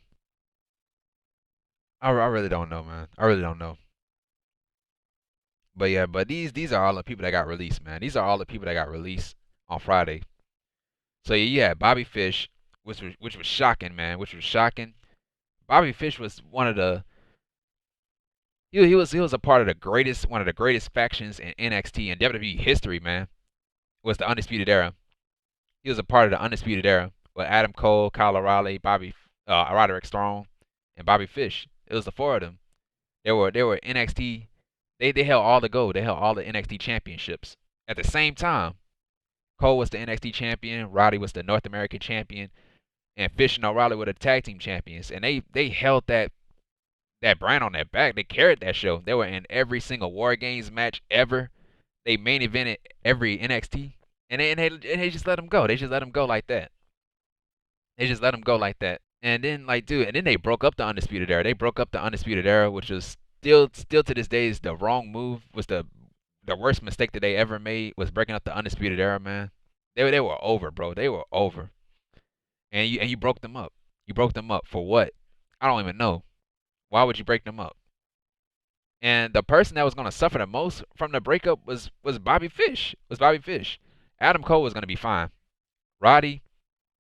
I really don't know, man. I really don't know. But yeah, but these are all the people that got released, man. These are all the people that got released on Friday. So yeah, Bobby Fish, which was shocking, man. Which was shocking. Bobby Fish was one of the he was a part of one of the greatest factions in NXT and WWE history, man. Was the Undisputed Era. He was a part of the Undisputed Era with Adam Cole, Kyle O'Reilly, Roderick Strong, and Bobby Fish. It was the four of them. They were NXT. They held all the gold. They held all the NXT championships at the same time. Cole was the NXT champion. Roddy was the North American champion, and Fish and O'Reilly were the tag team champions. And they held that brand on their back. They carried that show. They were in every single War Games match ever. They main evented every NXT, and they just let them go. They just let them go like that. They just let them go like that. And then and then they broke up the Undisputed Era. They broke up the Undisputed Era, which was still to this day is the wrong move. Was the worst mistake that they ever made was breaking up the Undisputed Era, man. They were over, bro. They were over. And you broke them up. You broke them up for what? I don't even know. Why would you break them up? And the person that was going to suffer the most from the breakup was Bobby Fish. Adam Cole was going to be fine. Roddy,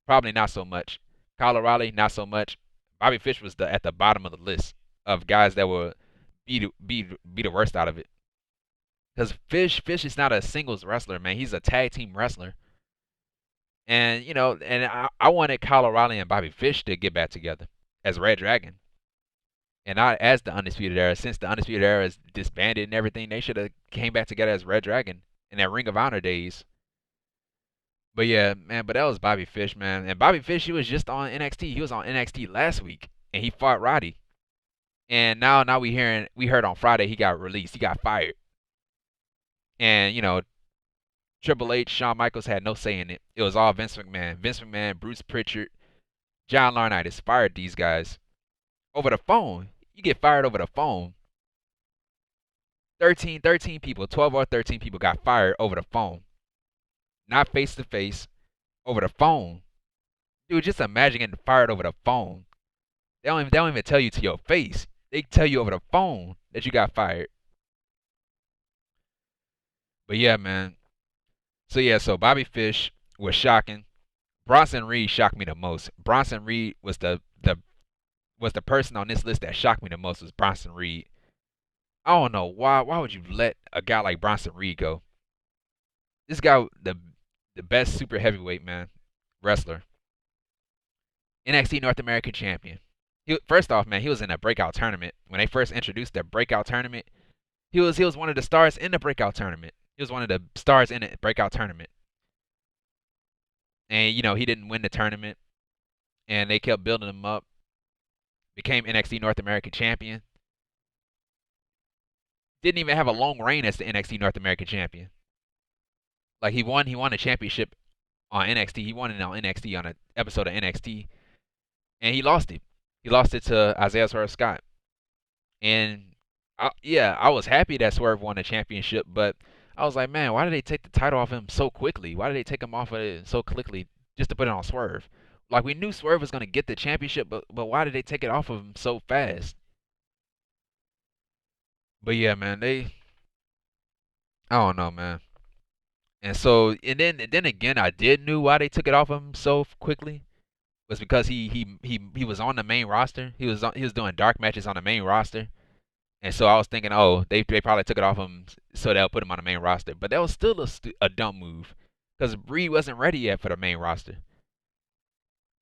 probably not so much. Kyle O'Reilly, not so much. Bobby Fish was at the bottom of the list of guys that will be the worst out of it. Because Fish is not a singles wrestler, man. He's a tag team wrestler. And, I wanted Kyle O'Reilly and Bobby Fish to get back together as Red Dragon. And not as the Undisputed Era. Since the Undisputed Era is disbanded and everything, they should have came back together as Red Dragon in their Ring of Honor days. But yeah, man, but that was Bobby Fish, man. And Bobby Fish, he was just on NXT. He was on NXT last week, and he fought Roddy. And now we heard on Friday he got released. He got fired. And Triple H, Shawn Michaels had no say in it. It was all Vince McMahon. Vince McMahon, Bruce Pritchard, John Laurinaitis fired these guys over the phone. You get fired over the phone. 13 people, 12 or 13 people got fired over the phone. Not face to face, over the phone. Dude, just imagine getting fired over the phone. They don't even tell you to your face. They tell you over the phone that you got fired. But yeah, man. So Bobby Fish was shocking. Bronson Reed shocked me the most. Bronson Reed was the person on this list that shocked me the most was Bronson Reed. I don't know why would you let a guy like Bronson Reed go? This guy, the best super heavyweight, man, wrestler. NXT North American champion. First off, man, he was in a breakout tournament. When they first introduced the breakout tournament, he was one of the stars in the breakout tournament. He was one of the stars in the breakout tournament. And, he didn't win the tournament. And they kept building him up. Became NXT North American champion. Didn't even have a long reign as the NXT North American champion. Like, he won a championship on NXT. He won it on NXT on an episode of NXT. And he lost it. He lost it to Isaiah Swerve Scott. And, I was happy that Swerve won the championship, but I was like, man, why did they take the title off him so quickly? Why did they take him off of it so quickly just to put it on Swerve? Like, we knew Swerve was going to get the championship, but why did they take it off of him so fast? But yeah, man, I don't know, man. And then again, I did knew why they took it off of him so quickly. Was because he was on the main roster. He was doing dark matches on the main roster. And so I was thinking, oh, they probably took it off him so they'll put him on the main roster. But that was still a dumb move because Reed wasn't ready yet for the main roster.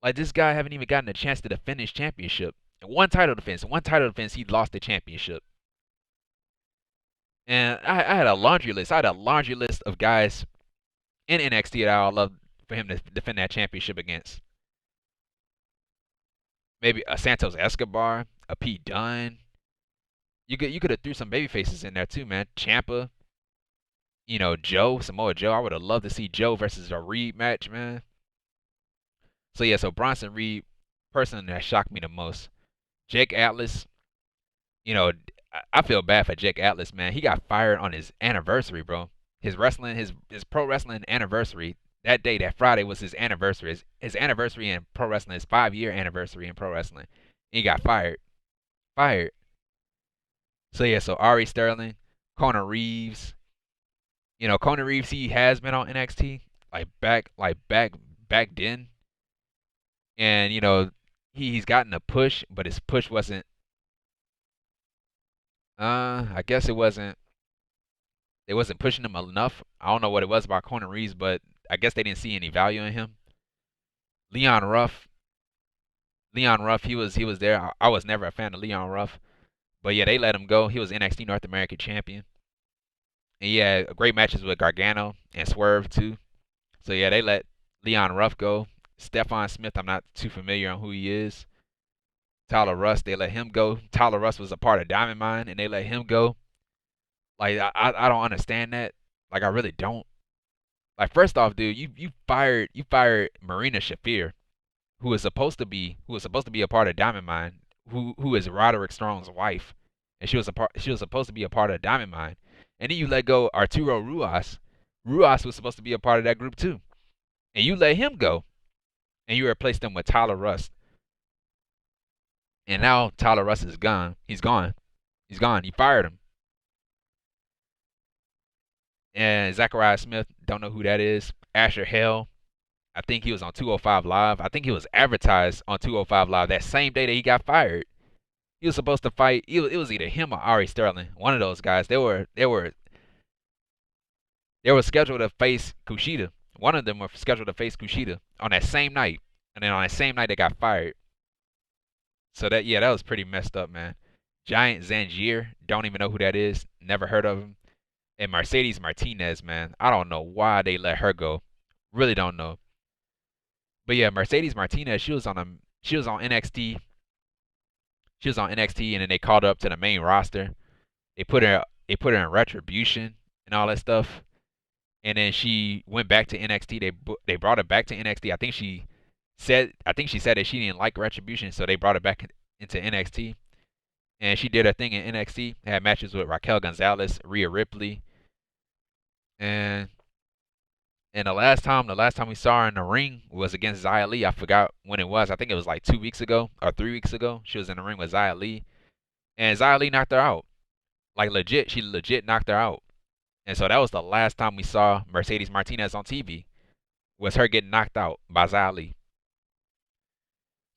Like, this guy haven't even gotten a chance to defend his championship. One title defense, he lost the championship. And I had a laundry list. I had a laundry list of guys in NXT that I would love for him to defend that championship against. Maybe a Santos Escobar, a Pete Dunne. You could have threw some baby faces in there too, man. Ciampa, Samoa Joe. I would have loved to see Joe versus a Reed match, man. So Bronson Reed, person that shocked me the most. Jake Atlas, I feel bad for Jake Atlas, man. He got fired on his anniversary, bro. His pro wrestling anniversary. That day, that Friday was his anniversary. His anniversary in pro wrestling, his 5-year anniversary in pro wrestling. And he got fired. So Ari Sterling, Conor Reeves. Conor Reeves, he has been on NXT back then. And he's gotten a push, but his push wasn't I guess it wasn't they wasn't pushing him enough. I don't know what it was about Conor Reeves, but I guess they didn't see any value in him. Leon Ruff, he was there. I was never a fan of Leon Ruff. But yeah, they let him go. He was NXT North American champion. And yeah, great matches with Gargano and Swerve too. So yeah, they let Leon Ruff go. Stephon Smith, I'm not too familiar on who he is. Tyler Rust, they let him go. Tyler Rust was a part of Diamond Mine, and they let him go. Like, I don't understand that. Like, I really don't. Like, first off, dude, you fired Marina Shafir, who was supposed to be a part of Diamond Mine, who is Roderick Strong's wife, and she was supposed to be a part of Diamond Mine, and then you let go Arturo Ruas. Ruas was supposed to be a part of that group too, and you let him go, and you replaced him with Tyler Rust. And now Tyler Rust is gone. He's gone. You fired him. And Zachariah Smith, don't know who that is. Asher Hell, I think he was on 205 Live. I think he was advertised on 205 Live that same day that he got fired. He was supposed to fight. It was either him or Ari Sterling, one of those guys. They were scheduled to face Kushida. One of them were scheduled to face Kushida on that same night, and then on that same night they got fired. So that was pretty messed up, man. Giant Zangier, don't even know who that is. Never heard of him. And Mercedes Martinez, man, I don't know why they let her go. Really don't know. But yeah, Mercedes Martinez, she was on NXT. She was on NXT, and then they called her up to the main roster. They put her in Retribution and all that stuff. And then she went back to NXT. They brought her back to NXT. I think she said that she didn't like Retribution, so they brought her back into NXT. And she did her thing in NXT. Had matches with Raquel Gonzalez, Rhea Ripley, and the last time we saw her in the ring was against Xia Li. I forgot when it was. I think it was like 2 weeks ago or 3 weeks ago. She was in the ring with Xia Li, and Xia Li knocked her out. Like legit, she legit knocked her out. And so that was the last time we saw Mercedes Martinez on TV. Was her getting knocked out by Xia Li.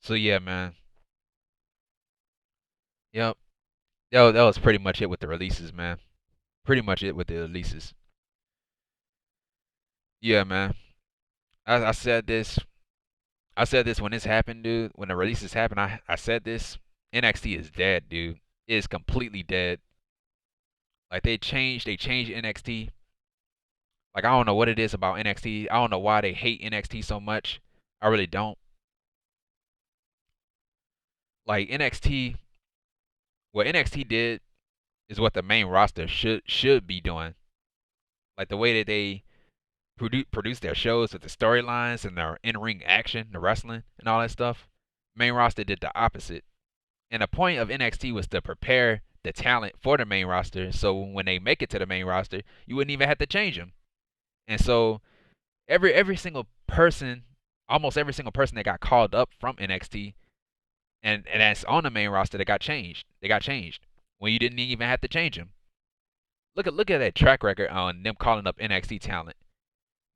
So yeah, man. Yep. That was pretty much it with the releases, man. Pretty much it with the releases. Yeah, man. I said this. I said this when this happened, dude. When the releases happened, I said this. NXT is dead, dude. It is completely dead. Like they changed NXT. Like I don't know what it is about NXT. I don't know why they hate NXT so much. I really don't. Like NXT, what NXT did is what the main roster should be doing. Like the way that they produce their shows with the storylines and their in-ring action, the wrestling and all that stuff. Main roster did the opposite. And the point of NXT was to prepare the talent for the main roster, so when they make it to the main roster, you wouldn't even have to change them. And so every single person, almost every single person that got called up from NXT and that's on the main roster that got changed. They got changed when you didn't even have to change them. Look at that track record on them calling up NXT talent.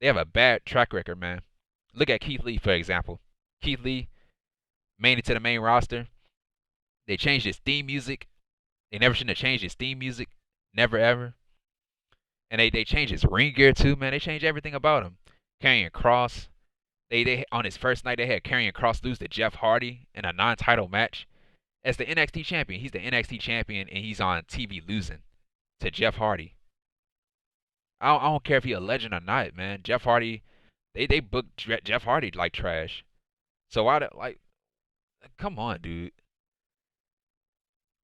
They have a bad track record, man. Look at Keith Lee, for example. Keith Lee made it to the main roster. They changed his theme music. They never shouldn't have changed his theme music. Never ever. And they changed his ring gear too, man. They changed everything about him. Karrion Kross. They on his first night they had Karrion Kross lose to Jeff Hardy in a non-title match. As the NXT champion. He's the NXT champion and he's on TV losing to Jeff Hardy. I don't care if he's a legend or not, man. Jeff Hardy, they booked Jeff Hardy like trash. So come on, dude.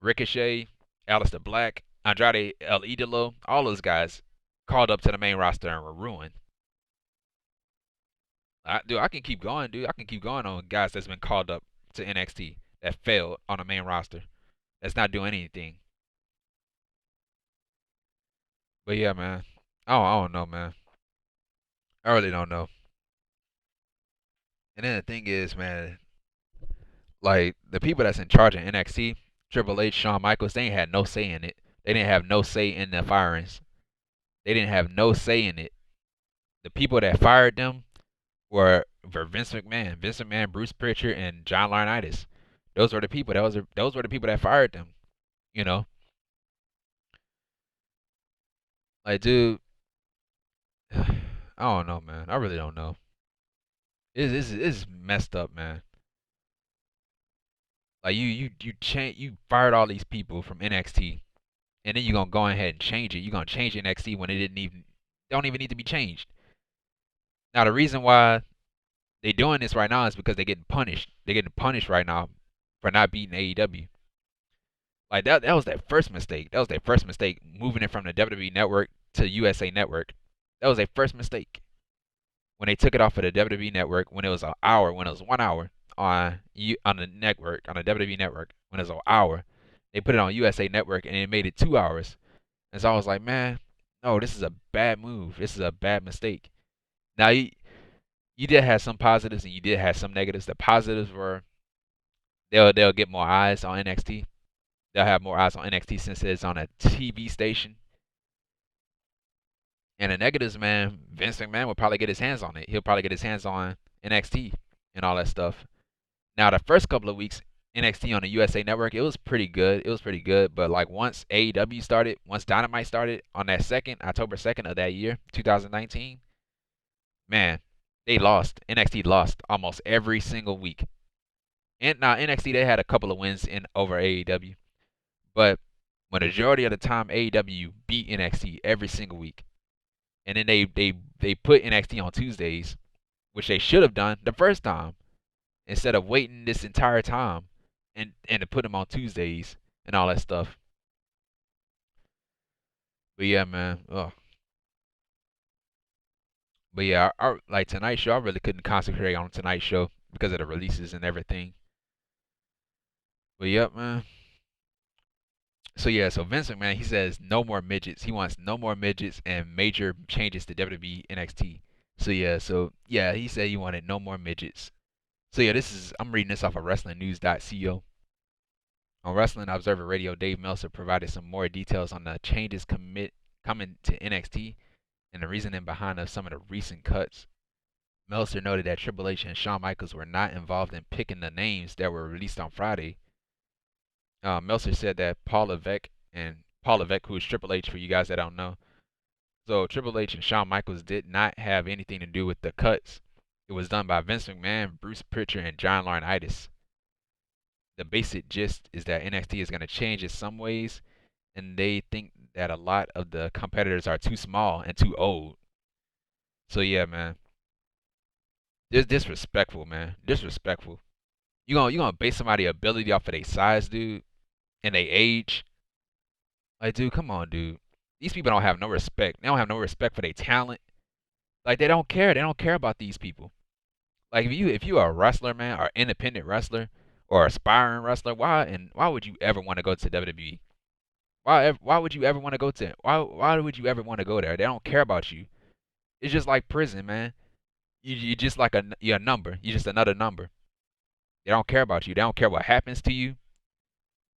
Ricochet, Aleister Black, Andrade El Idolo, all those guys called up to the main roster and were ruined. I can keep going, dude. I can keep going on guys that's been called up to NXT that failed on the main roster. That's not doing anything. But yeah, man. I don't know, man. I really don't know. And then the thing is, man, like the people that's in charge of NXT, Triple H, Shawn Michaels, they ain't had no say in it. They didn't have no say in the firings. They didn't have no say in it. The people that fired them were Vince McMahon, Bruce Pritchard, and John Laurinaitis. Those were the people. Those were the people that fired them. You know, like, dude, I don't know, man. I really don't know. It's messed up, man. Like you fired all these people from NXT, and then you're gonna go ahead and change it. You're gonna change NXT when it don't even need to be changed. Now the reason why they doing this right now is because they're getting punished. They're getting punished right now for not beating AEW. Like that was their first mistake. That was their first mistake moving it from the WWE Network to USA Network. That was their first mistake when they took it off of the WWE Network when it was an hour, when it was 1 hour on the network, on the WWE Network, when it was an hour. They put it on USA Network and it made it 2 hours. And so I was like, man, no, this is a bad move. This is a bad mistake. Now you did have some positives and you did have some negatives. The positives were they'll get more eyes on NXT. They'll have more eyes on NXT since it's on a TV station. And the negatives, man, Vince McMahon will probably get his hands on it. He'll probably get his hands on NXT and all that stuff. Now, the first couple of weeks, NXT on the USA Network, it was pretty good. It was pretty good. But like once AEW started, once Dynamite started on that October 2nd of that year, 2019, man, they lost. NXT lost almost every single week. And now NXT, they had a couple of wins in over AEW, but majority of the time AEW beat NXT every single week. And then they put NXT on Tuesdays, which they should have done the first time instead of waiting this entire time and to put them on Tuesdays and all that stuff. But yeah, man. Oh. But yeah, like Tonight Show, I really couldn't concentrate on Tonight Show because of the releases and everything. But yep, man. So yeah, so Vince McMahon, he says no more midgets. He wants no more midgets and major changes to WWE NXT. So yeah, he said he wanted no more midgets. So yeah, I'm reading this off of WrestlingNews.co. On Wrestling Observer Radio, Dave Meltzer provided some more details on the changes coming to NXT and the reasoning behind some of the recent cuts. Meltzer noted that Triple H and Shawn Michaels were not involved in picking the names that were released on Friday. Meltzer said that Paul Levesque, who is Triple H for you guys that don't know. So Triple H and Shawn Michaels did not have anything to do with the cuts. It was done by Vince McMahon, Bruce Prichard, and John Laurinaitis. The basic gist is that NXT is going to change in some ways, and they think that a lot of the competitors are too small and too old. So yeah, man. It's disrespectful, man. Disrespectful. You gonna base somebody's ability off of their size, dude, and their age? Like, dude, come on, dude. These people don't have no respect. They don't have no respect for their talent. Like, they don't care. They don't care about these people. Like, if you are a wrestler, man, or independent wrestler, or aspiring wrestler, why would you ever want to go to WWE? Why would you ever want to go to? Why would you ever want to go there? They don't care about you. It's just like prison, man. You just like you're a number. You're just another number. They don't care about you. They don't care what happens to you.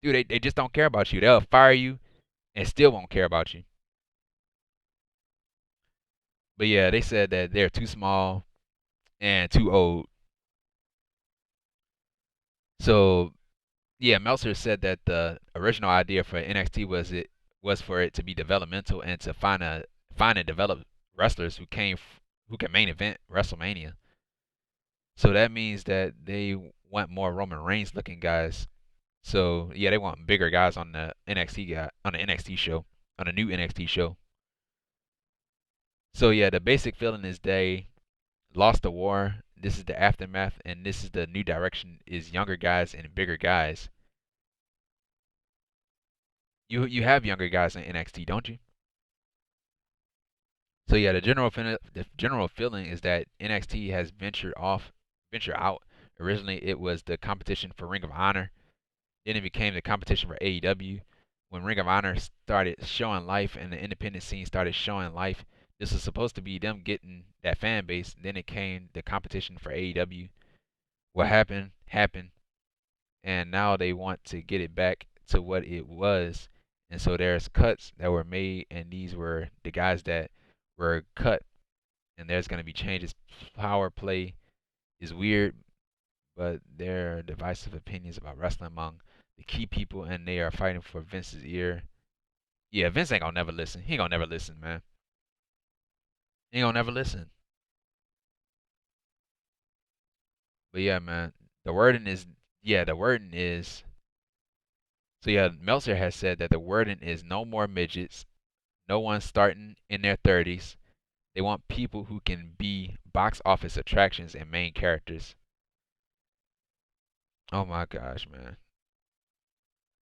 Dude, they just don't care about you. They'll fire you and still won't care about you. But yeah, they said that they're too small and too old. So yeah, Meltzer said that the original idea for NXT was for it to be developmental and to find and develop wrestlers who can main event WrestleMania. So that means that they want more Roman Reigns looking guys. So yeah, they want bigger guys on the NXT show, on the new NXT show. So yeah, the basic feeling is they lost the war. This is the aftermath, and this is the new direction: is younger guys and bigger guys. You have younger guys in NXT, don't you? So yeah, the general feeling is that NXT has ventured out. Originally, it was the competition for Ring of Honor. Then it became the competition for AEW. When Ring of Honor started showing life and the independent scene started showing life, this was supposed to be them getting that fan base. Then it came the competition for AEW. What happened, happened. And now they want to get it back to what it was. And so there's cuts that were made, and these were the guys that were cut. And there's going to be changes. Power play is weird, but there are divisive opinions about wrestling among the key people, and they are fighting for Vince's ear. Yeah, Vince ain't gonna never listen. He ain't gonna never listen, man. He ain't gonna never listen. But yeah, man, the wording is the wording is. So yeah, Meltzer has said that the wording is no more midgets, no one starting in their 30s. They want people who can be box office attractions and main characters. Oh my gosh, man.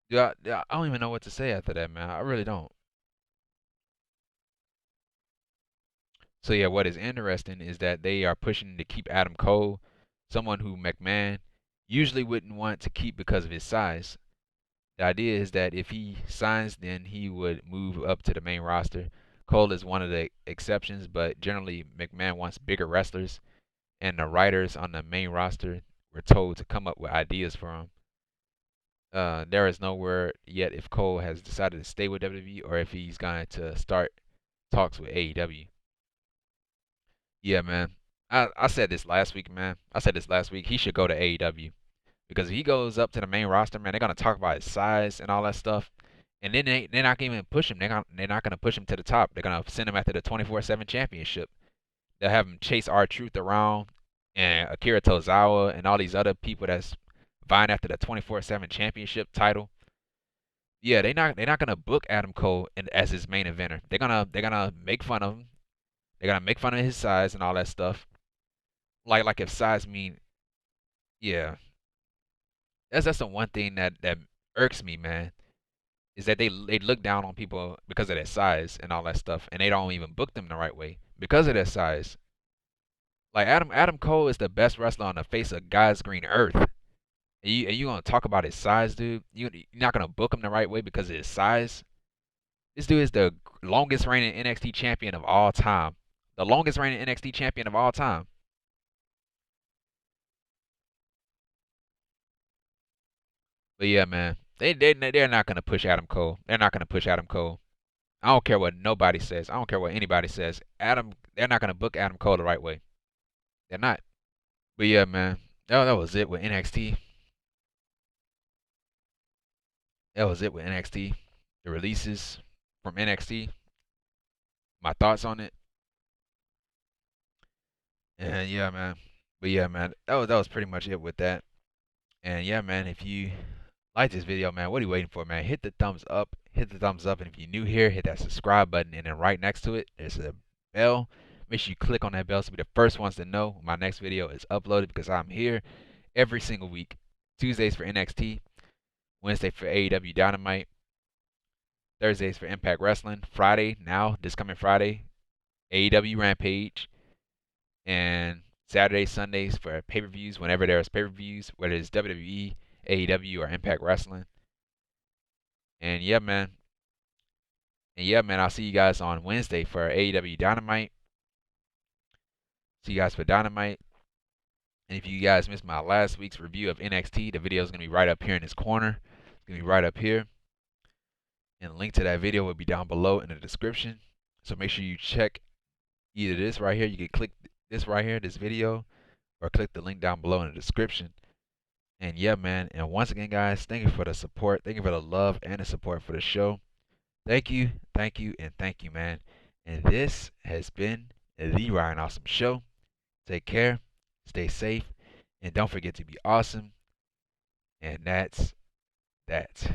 Yeah, I don't even know what to say after that, man. I really don't. So yeah, what is interesting is that they are pushing to keep Adam Cole, someone who McMahon usually wouldn't want to keep because of his size. The idea is that if he signs, then he would move up to the main roster. Cole is one of the exceptions, but generally McMahon wants bigger wrestlers, and the writers on the main roster were told to come up with ideas for him. There is no word yet if Cole has decided to stay with WWE or if he's going to start talks with AEW. Yeah, man. I said this last week, man. I said this last week. He should go to AEW because if he goes up to the main roster, man, they're gonna talk about his size and all that stuff, and then they're not gonna even push him. They're not gonna push him to the top. They're gonna send him after the 24/7 championship. They'll have him chase R-Truth around and Akira Tozawa and all these other people that's vying after the 24/7 championship title. Yeah, they're not gonna book Adam Cole as his main eventer. They're gonna make fun of him. They're gonna make fun of his size and all that stuff. Like if size mean, yeah, that's the one thing that irks me, man, is that they look down on people because of their size and all that stuff, and they don't even book them the right way because of their size. Like Adam Cole is the best wrestler on the face of God's green earth. And you gonna talk about his size, dude? You're not gonna book him the right way because of his size. This dude is the longest reigning NXT champion of all time. The longest reigning NXT champion of all time. But yeah, man, they're not gonna push Adam Cole. They're not gonna push Adam Cole. I don't care what nobody says. I don't care what anybody says. They're not gonna book Adam Cole the right way. They're not. But yeah, man, that was it with NXT. That was it with NXT. The releases from NXT. My thoughts on it. And yeah, man. But yeah, man, that was pretty much it with that. And yeah, man, if you like this video, man, what are you waiting for, man? Hit the thumbs up. Hit the thumbs up. And if you're new here, hit that subscribe button. And then right next to it, there's a bell. Make sure you click on that bell to be the first ones to know when my next video is uploaded, because I'm here every single week. Tuesdays for NXT, Wednesday for AEW Dynamite, Thursdays for Impact Wrestling, Friday, now, this coming Friday, AEW Rampage, and Saturdays, Sundays for pay-per-views whenever there's pay-per-views, whether it's WWE, AEW, or Impact Wrestling. And yeah, man. I'll see you guys on Wednesday for AEW Dynamite. See you guys for Dynamite. And if you guys missed my last week's review of NXT, the video is going to be right up here in this corner. It's going to be right up here. And the link to that video will be down below in the description. So make sure you check either this right here. You can click this right here, this video, or click the link down below in the description. And yeah, man. And once again, guys, thank you for the support. Thank you for the love and the support for the show. Thank you, and thank you, man. And this has been the Ryan Awesome Show. Take care, stay safe, and don't forget to be awesome. And that's that.